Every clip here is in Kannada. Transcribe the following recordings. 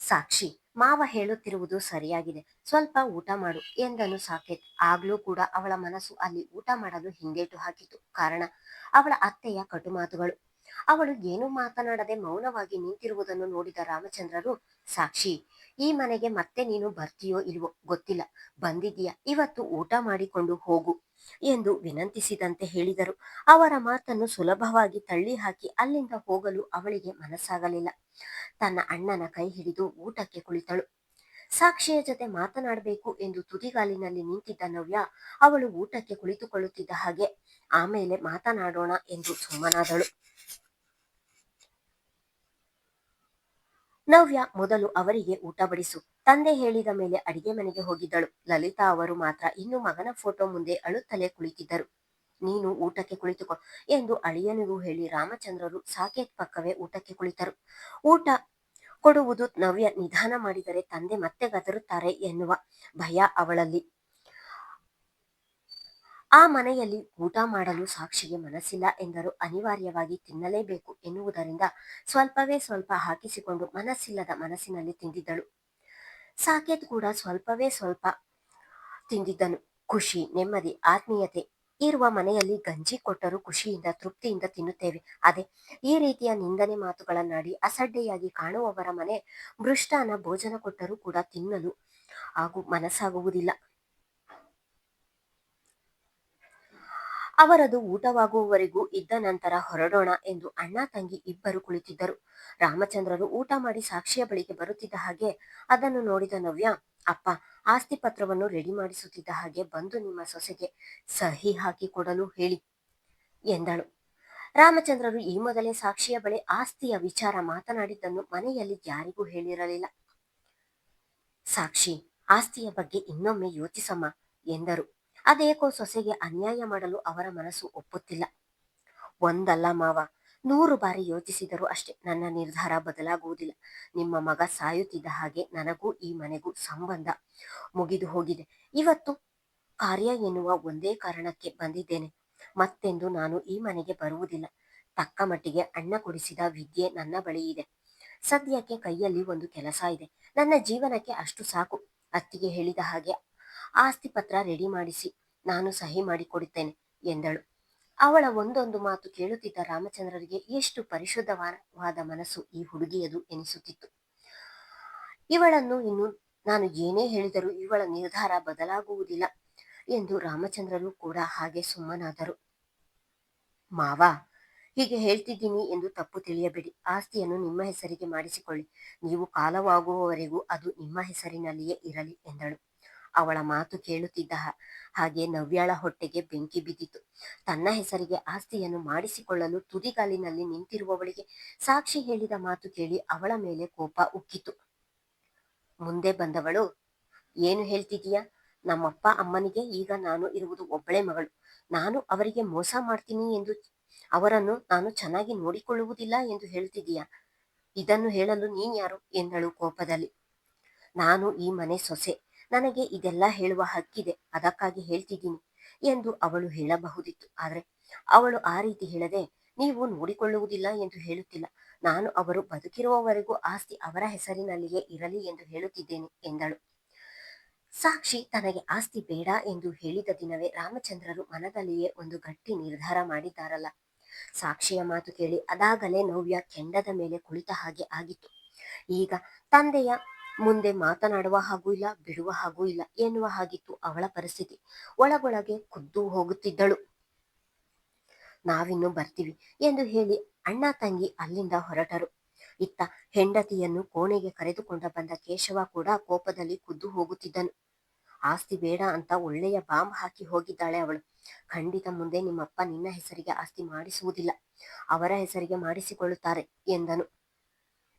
ಸಾಕ್ಷಿ, ಮಾವ ಹೇಳುತ್ತಿರುವುದು ಸರಿಯಾಗಿದೆ, ಸ್ವಲ್ಪ ಊಟ ಮಾಡು ಎಂದನು ಸಾಕೇತ್. ಆಗ್ಲೂ ಕೂಡ ಅವಳ ಮನಸ್ಸು ಅಲ್ಲಿ ಊಟ ಮಾಡಲು ಹಿಂದೇಟು ಹಾಕಿತು. ಕಾರಣ ಅವಳ ಅತ್ತೆಯ ಕಟು ಮಾತುಗಳು. ಅವಳು ಏನೂ ಮಾತನಾಡದೆ ಮೌನವಾಗಿ ನಿಂತಿರುವುದನ್ನು ನೋಡಿದ ರಾಮಚಂದ್ರರು, ಸಾಕ್ಷಿ, ಈ ಮನೆಗೆ ಮತ್ತೆ ನೀನು ಬರ್ತೀಯೋ ಇಲ್ವೋ ಗೊತ್ತಿಲ್ಲ, ಬಂದಿದ್ದೀಯ, ಇವತ್ತು ಊಟ ಮಾಡಿಕೊಂಡು ಹೋಗು ಎಂದು ವಿನಂತಿಸಿದಂತೆ ಹೇಳಿದರು. ಅವರ ಮಾತನ್ನು ಸುಲಭವಾಗಿ ತಳ್ಳಿ ಹಾಕಿ ಅಲ್ಲಿಂದ ಹೋಗಲು ಅವಳಿಗೆ ಮನಸ್ಸಾಗಲಿಲ್ಲ. ತನ್ನ ಅಣ್ಣನ ಕೈ ಹಿಡಿದು ಊಟಕ್ಕೆ ಕುಳಿತಳು. ಸಾಕ್ಷಿಯ ಜೊತೆ ಮಾತನಾಡಬೇಕು ಎಂದು ತುದಿಗಾಲಿನಲ್ಲಿ ನಿಂತಿದ್ದ ನವ್ಯ ಅವಳು ಊಟಕ್ಕೆ ಕುಳಿತುಕೊಳ್ಳುತ್ತಿದ್ದ ಹಾಗೆ ಆಮೇಲೆ ಮಾತನಾಡೋಣ ಎಂದು ಸುಮ್ಮನಾದಳು. ನವ್ಯ ಮೊದಲು ಅವರಿಗೆ ಊಟ ಬಡಿಸು, ತಂದೆ ಹೇಳಿದ ಮೇಲೆ ಅಡಿಗೆ ಮನೆಗೆ ಹೋಗಿದ್ದಳು. ಲಲಿತಾ ಅವರು ಮಾತ್ರ ಇನ್ನು ಮಗನ ಫೋಟೋ ಮುಂದೆ ಅಳುತ್ತಲೇ ಕುಳಿತಿದ್ದರು. ನೀನು ಊಟಕ್ಕೆ ಕುಳಿತುಕೋ ಎಂದು ಅಳಿಯನಿಗೂ ಹೇಳಿ ರಾಮಚಂದ್ರರು ಸಾಕೇತ್ ಪಕ್ಕವೇ ಊಟಕ್ಕೆ ಕುಳಿತರು. ಊಟ ಕೊಡುವುದು ನವ್ಯ ನಿಧಾನ ಮಾಡಿದರೆ ತಂದೆ ಮತ್ತೆ ಗದರುತ್ತಾರೆ ಎನ್ನುವ ಭಯ ಅವಳಲ್ಲಿ. ಆ ಮನೆಯಲ್ಲಿ ಊಟ ಮಾಡಲು ಸಾಕ್ಷಿಗೆ ಮನಸ್ಸಿಲ್ಲ ಎಂದರೂ ಅನಿವಾರ್ಯವಾಗಿ ತಿನ್ನಲೇಬೇಕು ಎನ್ನುವುದರಿಂದ ಸ್ವಲ್ಪವೇ ಸ್ವಲ್ಪ ಹಾಕಿಸಿಕೊಂಡು ಮನಸ್ಸಿಲ್ಲದ ಮನಸ್ಸಿನಲ್ಲಿ ತಿಂದಿದ್ದಳು. ಸಾಕೇತ್ ಕೂಡ ಸ್ವಲ್ಪವೇ ಸ್ವಲ್ಪ ತಿಂದಿದ್ದನು. ಖುಷಿ, ನೆಮ್ಮದಿ, ಆತ್ಮೀಯತೆ ಇರುವ ಮನೆಯಲ್ಲಿ ಗಂಜಿ ಕೊಟ್ಟರೂ ಖುಷಿಯಿಂದ ತೃಪ್ತಿಯಿಂದ ತಿನ್ನುತ್ತೇವೆ. ಅದೇ ಈ ರೀತಿಯ ನಿಂದನೆ ಮಾತುಗಳನ್ನಾಡಿ ಅಸಡ್ಡೆಯಾಗಿ ಕಾಣುವವರ ಮನೆ ಮೃಷ್ಟಾನ ಭೋಜನ ಕೊಟ್ಟರೂ ಕೂಡ ತಿನ್ನಲು ಮನಸ್ಸಾಗುವುದಿಲ್ಲ. ಅವರದು ಊಟವಾಗುವವರೆಗೂ ಇದ್ದ ನಂತರ ಹೊರಡೋಣ ಎಂದು ಅಣ್ಣ ತಂಗಿ ಇಬ್ಬರು ಕುಳಿತಿದ್ದರು. ರಾಮಚಂದ್ರರು ಊಟ ಮಾಡಿ ಸಾಕ್ಷಿಯ ಬಳಿಗೆ ಬರುತ್ತಿದ್ದ ಹಾಗೆ ಅದನ್ನು ನೋಡಿದ ನವ್ಯ, ಅಪ್ಪ ಆಸ್ತಿ ಪತ್ರವನ್ನು ರೆಡಿ ಮಾಡಿಸುತ್ತಿದ್ದ ಹಾಗೆ ಬಂದು ನಿಮ್ಮ ಸೊಸೆಗೆ ಸಹಿ ಹಾಕಿ ಕೊಡಲು ಹೇಳಿ ಎಂದಳು. ರಾಮಚಂದ್ರರು ಈ ಮೊದಲೇ ಸಾಕ್ಷಿಯ ಬಳಿ ಆಸ್ತಿಯ ವಿಚಾರ ಮಾತನಾಡಿದ್ದನ್ನು ಮನೆಯಲ್ಲಿ ಯಾರಿಗೂ ಹೇಳಿರಲಿಲ್ಲ. ಸಾಕ್ಷಿ, ಆಸ್ತಿಯ ಬಗ್ಗೆ ಇನ್ನೊಮ್ಮೆ ಯೋಚಿಸಮ್ಮ ಎಂದರು. ಅದೇಕೋ ಸೊಸೆಗೆ ಅನ್ಯಾಯ ಮಾಡಲು ಅವರ ಮನಸ್ಸು ಒಪ್ಪುತ್ತಿಲ್ಲ. ಒಂದಲ್ಲ ಮಾವ, 100 ಬಾರಿ ಯೋಚಿಸಿದರೂ ಅಷ್ಟೇ ನನ್ನ ನಿರ್ಧಾರ ಬದಲಾಗುವುದಿಲ್ಲ. ನಿಮ್ಮ ಮಗ ಸಾಯುತ್ತಿದ್ದ ಹಾಗೆ ನನಗೂ ಈ ಮನೆಗೂ ಸಂಬಂಧ ಮುಗಿದು ಹೋಗಿದೆ. ಇವತ್ತು ಕಾರ್ಯ ಎನ್ನುವ ಒಂದೇ ಕಾರಣಕ್ಕೆ ಬಂದಿದ್ದೇನೆ. ಮತ್ತೆಂದು ನಾನು ಈ ಮನೆಗೆ ಬರುವುದಿಲ್ಲ. ತಕ್ಕ ಮಟ್ಟಿಗೆ ಅಣ್ಣ ಕೊಡಿಸಿದ ವಿದ್ಯೆ ನನ್ನ ಬಳಿ ಇದೆ. ಸದ್ಯಕ್ಕೆ ಕೈಯಲ್ಲಿ ಒಂದು ಕೆಲಸ ಇದೆ. ನನ್ನ ಜೀವನಕ್ಕೆ ಅಷ್ಟು ಸಾಕು. ಅತ್ತಿಗೆ ಹೇಳಿದ ಹಾಗೆ ಆಸ್ತಿ ಪತ್ರ ರೆಡಿ ಮಾಡಿಸಿ ನಾನು ಸಹಿ ಮಾಡಿಕೊಡುತ್ತೇನೆ ಎಂದಳು. ಅವಳ ಒಂದೊಂದು ಮಾತು ಕೇಳುತ್ತಿದ್ದ ರಾಮಚಂದ್ರರಿಗೆ ಎಷ್ಟು ಪರಿಶುದ್ಧವಾದ ಮನಸ್ಸು ಈ ಹುಡುಗಿಯದು ಎನಿಸುತ್ತಿತ್ತು. ಇವಳನ್ನು ಇನ್ನು ನಾನು ಏನೇ ಹೇಳಿದರೂ ಇವಳ ನಿರ್ಧಾರ ಬದಲಾಗುವುದಿಲ್ಲ ಎಂದು ರಾಮಚಂದ್ರರು ಕೂಡ ಹಾಗೆ ಸುಮ್ಮನಾದರು. ಮಾವ, ಹೀಗೆ ಹೇಳ್ತಿದ್ದೀನಿ ಎಂದು ತಪ್ಪು ತಿಳಿಯಬೇಡಿ. ಆಸ್ತಿಯನ್ನು ನಿಮ್ಮ ಹೆಸರಿಗೆ ಮಾಡಿಸಿಕೊಳ್ಳಿ. ನೀವು ಕಾಲವಾಗುವವರೆಗೂ ಅದು ನಿಮ್ಮ ಹೆಸರಿನಲ್ಲಿಯೇ ಇರಲಿ ಎಂದಳು. ಅವಳ ಮಾತು ಕೇಳುತ್ತಿದ್ದ ಹಾಗೆ ನವ್ಯಾಳ ಹೊಟ್ಟೆಗೆ ಬೆಂಕಿ ಬಿದ್ದಿತು. ತನ್ನ ಹೆಸರಿಗೆ ಆಸ್ತಿಯನ್ನು ಮಾಡಿಸಿಕೊಳ್ಳಲು ತುದಿಗಾಲಿನಲ್ಲಿ ನಿಂತಿರುವವಳಿಗೆ ಸಾಕ್ಷಿ ಹೇಳಿದ ಮಾತು ಕೇಳಿ ಅವಳ ಮೇಲೆ ಕೋಪ ಉಕ್ಕಿತು. ಮುಂದೆ ಬಂದವಳು, ಏನು ಹೇಳ್ತಿದೀಯಾ? ನಮ್ಮಪ್ಪ ಅಮ್ಮನಿಗೆ ಈಗ ನಾನು ಇರುವುದು ಒಬ್ಬಳೇ ಮಗಳು. ನಾನು ಅವರಿಗೆ ಮೋಸ ಮಾಡ್ತೀನಿ ಎಂದು, ಅವರನ್ನು ನಾನು ಚೆನ್ನಾಗಿ ನೋಡಿಕೊಳ್ಳುವುದಿಲ್ಲ ಎಂದು ಹೇಳ್ತಿದೀಯಾ? ಇದನ್ನು ಹೇಳಲು ನೀನ್ ಯಾರು ಎಂದಳು ಕೋಪದಲ್ಲಿ. ನಾನು ಈ ಮನೆ ಸೊಸೆ, ನನಗೆ ಇದೆಲ್ಲ ಹೇಳುವ ಹಕ್ಕಿದೆ, ಅದಕ್ಕಾಗಿ ಹೇಳ್ತಿದ್ದೀನಿ ಎಂದು ಅವಳು ಹೇಳಬಹುದಿತ್ತು. ಆದರೆ ಅವಳು ಆ ರೀತಿ ಹೇಳದೆ, ನೀವು ನೋಡಿಕೊಳ್ಳುವುದಿಲ್ಲ ಎಂದು ಹೇಳುತ್ತಿಲ್ಲ, ನಾನು ಅವರು ಬದುಕಿರುವವರೆಗೂ ಆಸ್ತಿ ಅವರ ಹೆಸರಿನಲ್ಲಿಯೇ ಇರಲಿ ಎಂದು ಹೇಳುತ್ತಿದ್ದೇನೆ ಎಂದಳು. ಸಾಕ್ಷಿ ತನಗೆ ಆಸ್ತಿ ಬೇಡ ಎಂದು ಹೇಳಿದ ದಿನವೇ ರಾಮಚಂದ್ರರು ಮನದಲ್ಲಿಯೇ ಒಂದು ಗಟ್ಟಿ ನಿರ್ಧಾರ ಮಾಡಿದ್ದಾರಲ್ಲ. ಸಾಕ್ಷಿಯ ಮಾತು ಕೇಳಿ ಅದಾಗಲೇ ನವ್ಯ ಕೆಂಡದ ಮೇಲೆ ಕುಳಿತ ಹಾಗೆ ಆಗಿತ್ತು. ಈಗ ತಂದೆಯ ಮುಂದೆ ಮಾತನಾಡುವ ಹಾಗೂ ಇಲ್ಲ, ಬಿಡುವ ಹಾಗೂ ಇಲ್ಲ ಎನ್ನುವ ಹಾಗಿತ್ತು ಅವಳ ಪರಿಸ್ಥಿತಿ. ಒಳಗೊಳಗೆ ಖುದ್ದು ಹೋಗುತ್ತಿದ್ದಳು. ನಾವಿನ್ನು ಬರ್ತೀವಿ ಎಂದು ಹೇಳಿ ಅಣ್ಣ ತಂಗಿ ಅಲ್ಲಿಂದ ಹೊರಟರು. ಇತ್ತ ಹೆಂಡತಿಯನ್ನು ಕೋಣೆಗೆ ಕರೆದುಕೊಂಡ ಬಂದ ಕೇಶವ ಕೂಡ ಕೋಪದಲ್ಲಿ ಖುದ್ದು ಹೋಗುತ್ತಿದ್ದನು. ಆಸ್ತಿ ಬೇಡ ಅಂತ ಒಳ್ಳೆಯ ಬಾಂಬ್ ಹಾಕಿ ಹೋಗಿದ್ದಾಳೆ ಅವಳು. ಖಂಡಿತ ಮುಂದೆ ನಿಮ್ಮಪ್ಪ ನಿನ್ನ ಹೆಸರಿಗೆ ಆಸ್ತಿ ಮಾಡಿಸುವುದಿಲ್ಲ, ಅವರ ಹೆಸರಿಗೆ ಮಾಡಿಸಿಕೊಳ್ಳುತ್ತಾರೆ ಎಂದನು.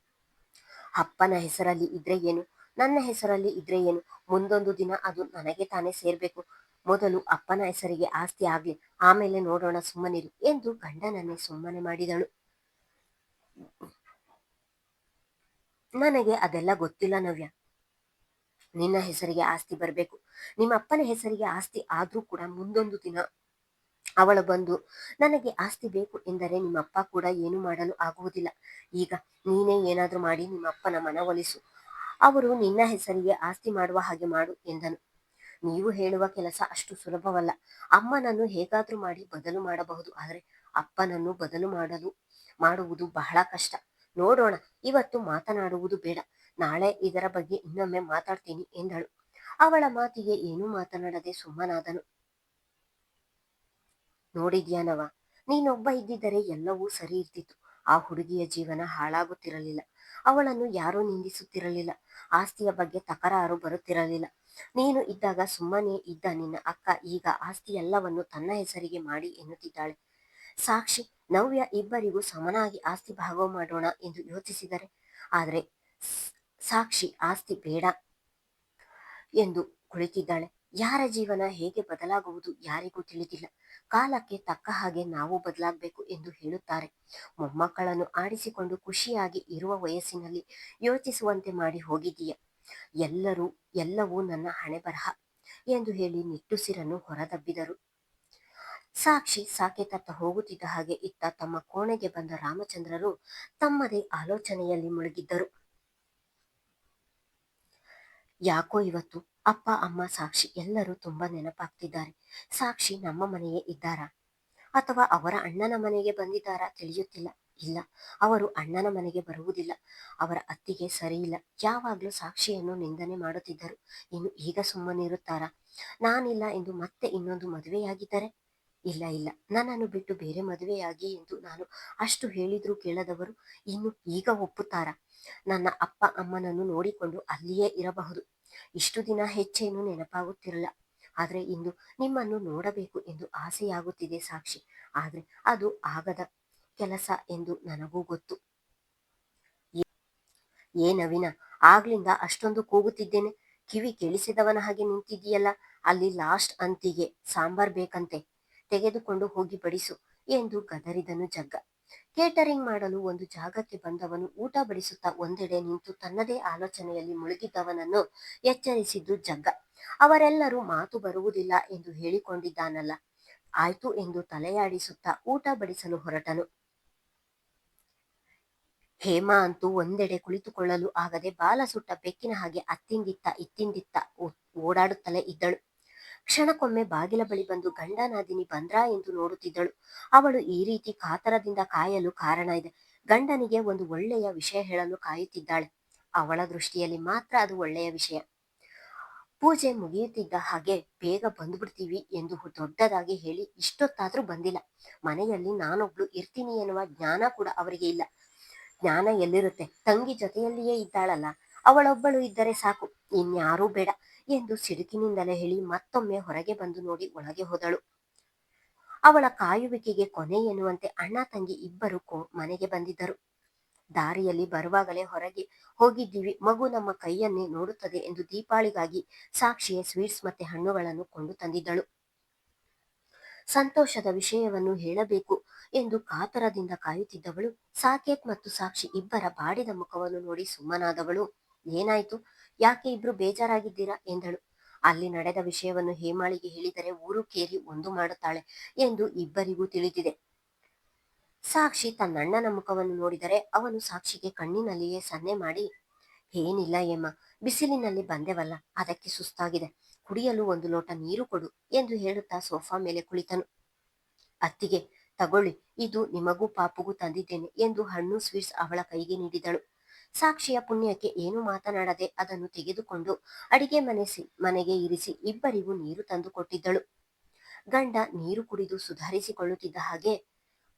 ಅಪ್ಪನ ಹೆಸರಲ್ಲಿ ಇದ್ರೆ ಏನು, ನನ್ನ ಹೆಸರಲ್ಲಿ ಇದ್ರೆ ಏನು, ಮುಂದೊಂದು ದಿನ ಅದು ನನಗೆ ತಾನೇ ಸೇರ್ಬೇಕು. ಮೊದಲು ಅಪ್ಪನ ಹೆಸರಿಗೆ ಆಸ್ತಿ ಆಗ್ಲಿ, ಆಮೇಲೆ ನೋಡೋಣ, ಸುಮ್ಮನಿರು ಎಂದು ಗಂಡನನ್ನೇ ಸುಮ್ಮನೆ ಮಾಡಿದಳು. ನನಗೆ ಅದೆಲ್ಲ ಗೊತ್ತಿಲ್ಲ ನವ್ಯ. ನಿನ್ನ ಹೆಸರಿಗೆ ಆಸ್ತಿ ಬರಬೇಕು. ನಿಮ್ಮ ಅಪ್ಪನ ಹೆಸರಿಗೆ ಆಸ್ತಿ ಆದ್ರೂ ಕೂಡ ಮುಂದೊಂದು ದಿನ ಅವಳು ಬಂದು ನನಗೆ ಆಸ್ತಿ ಬೇಕು ಎಂದರೆ ನಿಮ್ಮಪ್ಪ ಕೂಡ ಏನು ಮಾಡಲು ಆಗುವುದಿಲ್ಲ. ಈಗ ನೀನೇ ಏನಾದ್ರೂ ಮಾಡಿ ನಿಮ್ಮಪ್ಪನ ಮನವೊಲಿಸು. ಅವರು ನಿನ್ನ ಹೆಸರಿಗೆ ಆಸ್ತಿ ಮಾಡುವ ಹಾಗೆ ಮಾಡು ಎಂದನು. ನೀವು ಹೇಳುವ ಕೆಲಸ ಅಷ್ಟು ಸುಲಭವಲ್ಲ. ಅಮ್ಮನನ್ನು ಹೇಗಾದ್ರೂ ಮಾಡಿ ಬದಲು ಮಾಡಬಹುದು, ಆದರೆ ಅಪ್ಪನನ್ನು ಬದಲು ಮಾಡುವುದು ಬಹಳ ಕಷ್ಟ. ನೋಡೋಣ, ಇವತ್ತು ಮಾತನಾಡುವುದು ಬೇಡ, ನಾಳೆ ಇದರ ಬಗ್ಗೆ ಇನ್ನೊಮ್ಮೆ ಮಾತಾಡ್ತೀನಿ ಎಂದಳು. ಅವಳ ಮಾತಿಗೆ ಏನೂ ಮಾತನಾಡದೆ ಸುಮ್ಮನಾದನು. ನೋಡಿದ್ಯಾನವ, ನೀನೊಬ್ಬ ಇದ್ದಿದ್ದರೆ ಎಲ್ಲವೂ ಸರಿ ಇರ್ತಿತ್ತು. ಆ ಹುಡುಗಿಯ ಜೀವನ ಹಾಳಾಗುತ್ತಿರಲಿಲ್ಲ. ಅವಳನ್ನು ಯಾರೂ ನಿಂದಿಸುತ್ತಿರಲಿಲ್ಲ. ಆಸ್ತಿಯ ಬಗ್ಗೆ ತಕರಾರು ಬರುತ್ತಿರಲಿಲ್ಲ. ನೀನು ಇದ್ದಾಗ ಸುಮ್ಮನೆ ಇದ್ದ ನಿನ್ನ ಅಕ್ಕ ಈಗ ಆಸ್ತಿ ಎಲ್ಲವನ್ನು ತನ್ನ ಹೆಸರಿಗೆ ಮಾಡಿ ಎನ್ನುತ್ತಿದ್ದಾಳೆ. ಸಾಕ್ಷಿ, ನವ್ಯ ಇಬ್ಬರಿಗೂ ಸಮನಾಗಿ ಆಸ್ತಿ ಭಾಗ ಮಾಡೋಣ ಎಂದು ಯೋಚಿಸಿದರೆ, ಆದರೆ ಸಾಕ್ಷಿ ಆಸ್ತಿ ಬೇಡ ಎಂದು ಕುಳಿತಿದ್ದಾಳೆ. ಯಾರ ಜೀವನ ಹೇಗೆ ಬದಲಾಗುವುದು ಯಾರಿಗೂ ತಿಳಿದಿಲ್ಲ. ಕಾಲಕ್ಕೆ ತಕ್ಕ ಹಾಗೆ ನಾವು ಬದಲಾಗಬೇಕು ಎಂದು ಹೇಳುತ್ತಾರೆ. ಮೊಮ್ಮಕ್ಕಳನ್ನು ಆಡಿಸಿಕೊಂಡು ಖುಷಿಯಾಗಿ ಇರುವ ವಯಸ್ಸಿನಲ್ಲಿ ಯೋಚಿಸುವಂತೆ ಮಾಡಿ ಹೋಗಿದೀಯ. ಎಲ್ಲವೂ ನನ್ನ ಹಣೆ ಬರಹ ಎಂದು ಹೇಳಿ ನಿಟ್ಟುಸಿರನ್ನು ಹೊರದಬ್ಬಿದರು. ಸಾಕ್ಷಿ ಸಾಕೆತತ್ತ ಹೋಗುತ್ತಿದ್ದ ಹಾಗೆ ಇತ್ತ ತಮ್ಮ ಕೋಣೆಗೆ ಬಂದ ರಾಮಚಂದ್ರರು ತಮ್ಮದೇ ಆಲೋಚನೆಯಲ್ಲಿ ಮುಳುಗಿದ್ದರು. ಯಾಕೋ ಇವತ್ತು ಅಪ್ಪ, ಅಮ್ಮ, ಸಾಕ್ಷಿ ಎಲ್ಲರೂ ತುಂಬಾ ನೆನಪಾಗ್ತಿದ್ದಾರೆ. ಸಾಕ್ಷಿ ನಮ್ಮ ಮನೆಯೇ ಇದ್ದಾರಾ ಅಥವಾ ಅವರ ಅಣ್ಣನ ಮನೆಗೆ ಬಂದಿದ್ದಾರಾ ತಿಳಿಯುತ್ತಿಲ್ಲ. ಇಲ್ಲ, ಅವರು ಅಣ್ಣನ ಮನೆಗೆ ಬರುವುದಿಲ್ಲ. ಅವರ ಅತ್ತಿಗೆ ಸರಿಯಿಲ್ಲ, ಯಾವಾಗಲೂ ಸಾಕ್ಷಿಯನ್ನು ನಿಂದನೆ ಮಾಡುತ್ತಿದ್ದರು. ಇನ್ನು ಈಗ ಸುಮ್ಮನಿರುತ್ತಾರಾ? ನಾನಿಲ್ಲ ಎಂದು ಮತ್ತೆ ಇನ್ನೊಂದು ಮದುವೆಯಾಗಿದ್ದರೆ? ಇಲ್ಲ ಇಲ್ಲ, ನನ್ನನ್ನು ಬಿಟ್ಟು ಬೇರೆ ಮದುವೆಯಾಗಿ ಎಂದು ನಾನು ಅಷ್ಟು ಹೇಳಿದ್ರೂ ಕೇಳದವರು ಇನ್ನು ಈಗ ಒಪ್ಪುತ್ತಾರಾ? ನನ್ನ ಅಪ್ಪ ಅಮ್ಮನನ್ನು ನೋಡಿಕೊಂಡು ಅಲ್ಲಿಯೇ ಇರಬಹುದು. ಇಷ್ಟು ದಿನ ಹೆಚ್ಚೇನು ನೆನಪಾಗುತ್ತಿರಲ್ಲ, ಆದರೆ ಇಂದು ನಿಮ್ಮನ್ನು ನೋಡಬೇಕು ಎಂದು ಆಸೆಯಾಗುತ್ತಿದೆ ಸಾಕ್ಷಿ. ಆದರೆ ಅದು ಆಗದ ಕೆಲಸ ಎಂದು ನನಗೂ ಗೊತ್ತು. ನವೀನ, ಆಗ್ಲಿಂದ ಅಷ್ಟೊಂದು ಕೂಗುತ್ತಿದ್ದೇನೆ, ಕಿವಿ ಕೇಳಿಸಿದವನ ಹಾಗೆ ನಿಂತಿದೆಯಲ್ಲ. ಅಲ್ಲಿ ಲಾಸ್ಟ್ ಅಂತಿಗೆ ಸಾಂಬಾರ್ ಬೇಕಂತೆ, ತೆಗೆದುಕೊಂಡು ಹೋಗಿ ಬಡಿಸು ಎಂದು ಗದರಿದನು ಜಗ್ಗ. ಕೇಟರಿಂಗ್ ಮಾಡಲು ಒಂದು ಜಾಗಕ್ಕೆ ಬಂದವನು ಊಟ ಬಡಿಸುತ್ತಾ ಒಂದೆಡೆ ನಿಂತು ತನ್ನದೇ ಆಲೋಚನೆಯಲ್ಲಿ ಮುಳುಗಿದ್ದವನನ್ನು ಎಚ್ಚರಿಸಿದ್ದು ಜಗ್ಗ. ಅವರೆಲ್ಲರೂ ಮಾತು ಬರುವುದಿಲ್ಲ ಎಂದು ಹೇಳಿಕೊಂಡಿದ್ದಾನಲ್ಲ, ಆಯ್ತು ಎಂದು ತಲೆಯಾಡಿಸುತ್ತಾ ಊಟ ಬಡಿಸಲು ಹೊರಟನು. ಹೇಮಾ ಅಂತೂ ಒಂದೆಡೆ ಕುಳಿತುಕೊಳ್ಳಲು ಆಗದೆ ಬಾಲ ಸುಟ್ಟ ಬೆಕ್ಕಿನ ಹಾಗೆ ಅತ್ತಿಂದಿತ್ತ ಇತ್ತಿಂದಿತ್ತ ಓಡಾಡುತ್ತಲೇ ಇದ್ದಳು. ಕ್ಷಣಕ್ಕೊಮ್ಮೆ ಬಾಗಿಲ ಬಳಿ ಬಂದು ಗಂಡನಾದಿನಿ ಬಂದ್ರಾ ಎಂದು ನೋಡುತ್ತಿದ್ದಳು. ಅವಳು ಈ ರೀತಿ ಕಾತರದಿಂದ ಕಾಯಲು ಕಾರಣ ಇದೆ. ಗಂಡನಿಗೆ ಒಂದು ಒಳ್ಳೆಯ ವಿಷಯ ಹೇಳಲು ಕಾಯುತ್ತಿದ್ದಾಳೆ. ಅವಳ ದೃಷ್ಟಿಯಲ್ಲಿ ಮಾತ್ರ ಅದು ಒಳ್ಳೆಯ ವಿಷಯ. ಪೂಜೆ ಮುಗಿಯುತ್ತಿದ್ದ ಹಾಗೆ ಬೇಗ ಬಂದ್ಬಿಡ್ತೀವಿ ಎಂದು ದೊಡ್ಡದಾಗಿ ಹೇಳಿ ಇಷ್ಟೊತ್ತಾದ್ರೂ ಬಂದಿಲ್ಲ. ಮನೆಯಲ್ಲಿ ನಾನೊಬ್ಳು ಇರ್ತೀನಿ ಎನ್ನುವ ಜ್ಞಾನ ಕೂಡ ಅವರಿಗೆ ಇಲ್ಲ. ಜ್ಞಾನ ಎಲ್ಲಿರುತ್ತೆ? ತಂಗಿ ಜೊತೆಯಲ್ಲಿಯೇ ಇದ್ದಾಳಲ್ಲ, ಅವಳೊಬ್ಬಳು ಇದ್ದರೆ ಸಾಕು, ಇನ್ಯಾರೂ ಬೇಡ ಎಂದು ಸಿಡುಕಿನಿಂದಲೇ ಹೇಳಿ ಮತ್ತೊಮ್ಮೆ ಹೊರಗೆ ಬಂದು ನೋಡಿ ಒಳಗೆ ಹೋದಳು. ಅವಳ ಕಾಯುವಿಕೆಗೆ ಕೊನೆ ಎನ್ನುವಂತೆ ಅಣ್ಣ ತಂಗಿ ಇಬ್ಬರು ಮನೆಗೆ ಬಂದಿದ್ದರು. ದಾರಿಯಲ್ಲಿ ಬರುವಾಗಲೇ ಹೊರಗೆ ಹೋಗಿದ್ದೀವಿ, ಮಗು ನಮ್ಮ ಕೈಯನ್ನೇ ನೋಡುತ್ತದೆ ಎಂದು ದೀಪಾಳಿಗಾಗಿ ಸಾಕ್ಷಿಯ ಸ್ವೀಟ್ಸ್ ಮತ್ತೆ ಹಣ್ಣುಗಳನ್ನು ಕೊಂಡು ತಂದಿದ್ದಳು. ಸಂತೋಷದ ವಿಷಯವನ್ನು ಹೇಳಬೇಕು ಎಂದು ಕಾತರದಿಂದ ಕಾಯುತ್ತಿದ್ದವಳು ಸಾಕೇತ್ ಮತ್ತು ಸಾಕ್ಷಿ ಇಬ್ಬರ ಬಾಡಿದ ಮುಖವನ್ನು ನೋಡಿ ಸುಮ್ಮನಾದವಳು. ಏನಾಯ್ತು, ಯಾಕೆ ಇಬ್ರು ಬೇಜಾರಾಗಿದ್ದೀರಾ ಎಂದಳು. ಅಲ್ಲಿ ನಡೆದ ವಿಷಯವನ್ನು ಹೇಮಾಳಿಗೆ ಹೇಳಿದರೆ ಊರು ಕೇರಿ ಒಂದು ಮಾಡುತ್ತಾಳೆ ಎಂದು ಇಬ್ಬರಿಗೂ ತಿಳಿದಿದೆ. ಸಾಕ್ಷಿ ತನ್ನಣ್ಣನ ಮುಖವನ್ನು ನೋಡಿದರೆ ಅವನು ಸಾಕ್ಷಿಗೆ ಕಣ್ಣಿನಲ್ಲಿಯೇ ಸನ್ನೆ ಮಾಡಿ, ಏನಿಲ್ಲ ಏಮ್ಮ, ಬಿಸಿಲಿನಲ್ಲಿ ಬಂದೆವಲ್ಲ ಅದಕ್ಕೆ ಸುಸ್ತಾಗಿದೆ, ಕುಡಿಯಲು ಒಂದು ಲೋಟ ನೀರು ಕೊಡು ಎಂದು ಹೇಳುತ್ತಾ ಸೋಫಾ ಮೇಲೆ ಕುಳಿತನು. ಅತ್ತಿಗೆ ತಗೊಳ್ಳಿ, ಇದು ನಿಮಗೂ ಪಾಪುಗೂ ತಂದಿದ್ದೇನೆ ಎಂದು ಹಣ್ಣು ಸ್ವೀಟ್ಸ್ ಅವಳ ಕೈಗೆ ನೀಡಿದಳು. ಸಾಕ್ಷಿಯ ಪುಣ್ಯಕ್ಕೆ ಏನು ಮಾತನಾಡದೆ ಅದನ್ನು ತೆಗೆದುಕೊಂಡು ಅಡಿಗೆ ಮನೆಗೆ ಇರಿಸಿ ಇಬ್ಬರಿಗೂ ನೀರು ತಂದು ಕೊಟ್ಟಿದ್ದಳು. ಗಂಡ ನೀರು ಕುಡಿದು ಸುಧಾರಿಸಿಕೊಳ್ಳುತ್ತಿದ್ದ ಹಾಗೆ,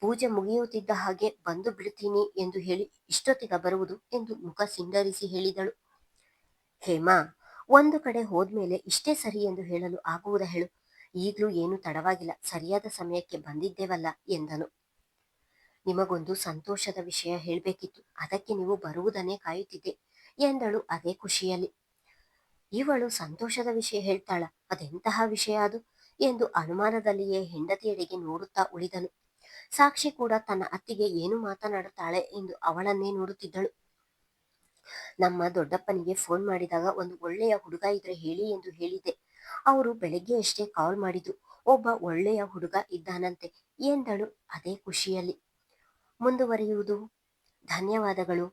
ಪೂಜೆ ಮುಗಿಯುತ್ತಿದ್ದ ಹಾಗೆ ಬಂದು ಬಿಡ್ತೀನಿ ಎಂದು ಹೇಳಿ ಇಷ್ಟೊತ್ತಿಗ ಬರುವುದು ಎಂದು ಮುಖ ಸಿಂಡರಿಸಿ ಹೇಳಿದಳು. ಹೇಮಾ, ಒಂದು ಕಡೆ ಹೋದ್ಮೇಲೆ ಇಷ್ಟೇ ಸರಿ ಎಂದು ಹೇಳಲು ಆಗುವುದ ಹೇಳು? ಈಗ್ಲೂ ಏನು ತಡವಾಗಿಲ್ಲ, ಸರಿಯಾದ ಸಮಯಕ್ಕೆ ಬಂದಿದ್ದೇವಲ್ಲ ಎಂದನು. ನಿಮಗೊಂದು ಸಂತೋಷದ ವಿಷಯ ಹೇಳಬೇಕಿತ್ತು, ಅದಕ್ಕೆ ನೀವು ಬರುವುದನ್ನೇ ಕಾಯುತ್ತಿದ್ದೆ ಎಂದಳು ಅದೇ ಖುಷಿಯಲ್ಲಿ. ಇವಳು ಸಂತೋಷದ ವಿಷಯ ಹೇಳ್ತಾಳ, ಅದೆಂತಹ ವಿಷಯ ಅದು ಎಂದು ಅನುಮಾನದಲ್ಲಿಯೇ ಹೆಂಡತಿಯೆಡೆಗೆ ನೋಡುತ್ತಾ ಉಳಿದನು. ಸಾಕ್ಷಿ ಕೂಡ ತನ್ನ ಅತ್ತಿಗೆ ಏನು ಮಾತನಾಡುತ್ತಾಳೆ ಎಂದು ಅವಳನ್ನೇ ನೋಡುತ್ತಿದ್ದಳು. ನಮ್ಮ ದೊಡ್ಡಪ್ಪನಿಗೆ ಫೋನ್ ಮಾಡಿದಾಗ ಒಂದು ಒಳ್ಳೆಯ ಹುಡುಗ ಇದ್ರೆ ಹೇಳಿ ಎಂದು ಹೇಳಿದ್ದೆ. ಅವರು ಬೆಳಗ್ಗೆ ಅಷ್ಟೇ ಕಾಲ್ ಮಾಡಿದ್ರು, ಒಬ್ಬ ಒಳ್ಳೆಯ ಹುಡುಗ ಇದ್ದಾನಂತೆ ಎಂದಳು ಅದೇ ಖುಷಿಯಲ್ಲಿ. ಮುಂದುವರಿಯುವುದು. ಧನ್ಯವಾದಗಳು.